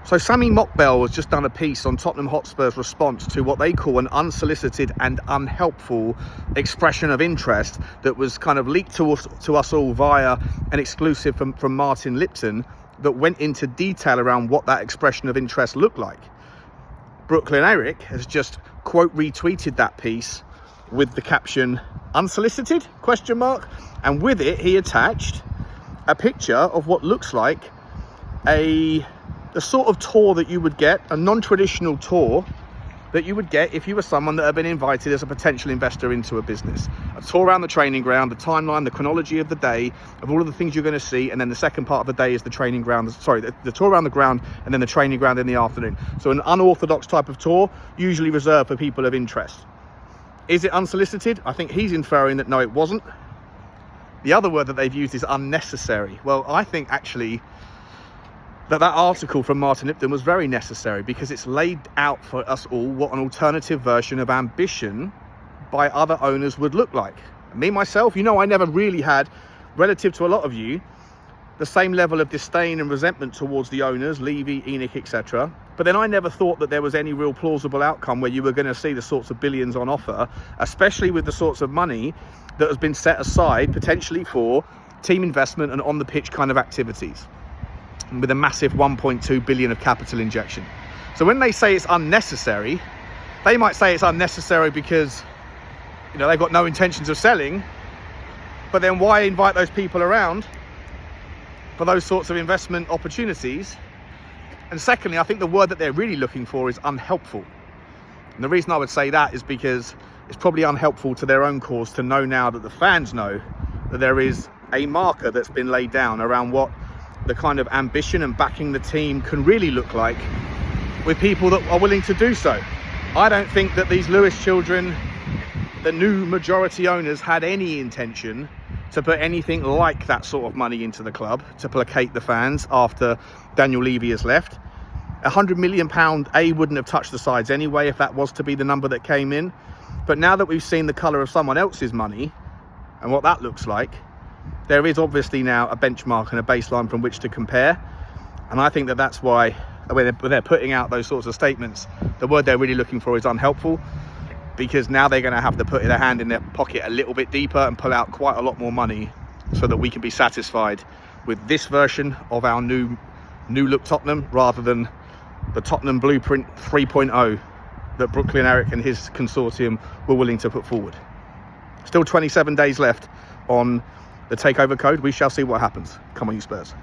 So Sammy Mockbell has just done a piece on Tottenham Hotspur's response to what they call an unsolicited and unhelpful expression of interest that was kind of leaked to us all via an exclusive from Martin Lipton that went into detail around what that expression of interest looked like. Brookly and Earick has just quote retweeted that piece with the caption "unsolicited?" ? And with it he attached a picture of what looks like the sort of tour that you would get, a non-traditional tour that you would get if you were someone that had been invited as a potential investor into a business. A tour around the training ground, the timeline, the chronology of the day, of all of the things you're going to see, and then the second part of the day is the training ground, the tour around the ground, and then the training ground in the afternoon. So an unorthodox type of tour, usually reserved for people of interest. Is it unsolicited? I think he's inferring that no, it wasn't. The other word that they've used is unnecessary. Well, I think actually that article from Martin Lipton was very necessary, because it's laid out for us all what an alternative version of ambition by other owners would look like. Me, myself, I never really had, relative to a lot of you, the same level of disdain and resentment towards the owners, Levy, Earick, etc. But then I never thought that there was any real plausible outcome where you were going to see the sorts of billions on offer, especially with the sorts of money that has been set aside potentially for team investment and on the pitch kind of activities, with a massive 1.2 billion of capital injection. So when they say it's unnecessary, they might say it's unnecessary because they've got no intentions of selling, but then why invite those people around for those sorts of investment opportunities? And secondly, I think the word that they're really looking for is unhelpful. And the reason I would say that is because it's probably unhelpful to their own cause to know now that the fans know that there is a marker that's been laid down around what the kind of ambition and backing the team can really look like with people that are willing to do so. I don't think that these Lewis children, the new majority owners, had any intention to put anything like that sort of money into the club to placate the fans after Daniel Levy has left. £100 million wouldn't have touched the sides anyway if that was to be the number that came in. But now that we've seen the colour of someone else's money and what that looks like, there is obviously now a benchmark and a baseline from which to compare. And I think that that's why when they're putting out those sorts of statements, the word they're really looking for is unhelpful, because now they're going to have to put their hand in their pocket a little bit deeper and pull out quite a lot more money so that we can be satisfied with this version of our new look Tottenham, rather than the Tottenham Blueprint 3.0 that Brookly and Earick and his consortium were willing to put forward. Still 27 days left on the takeover code. We shall see what happens. Come on, you Spurs.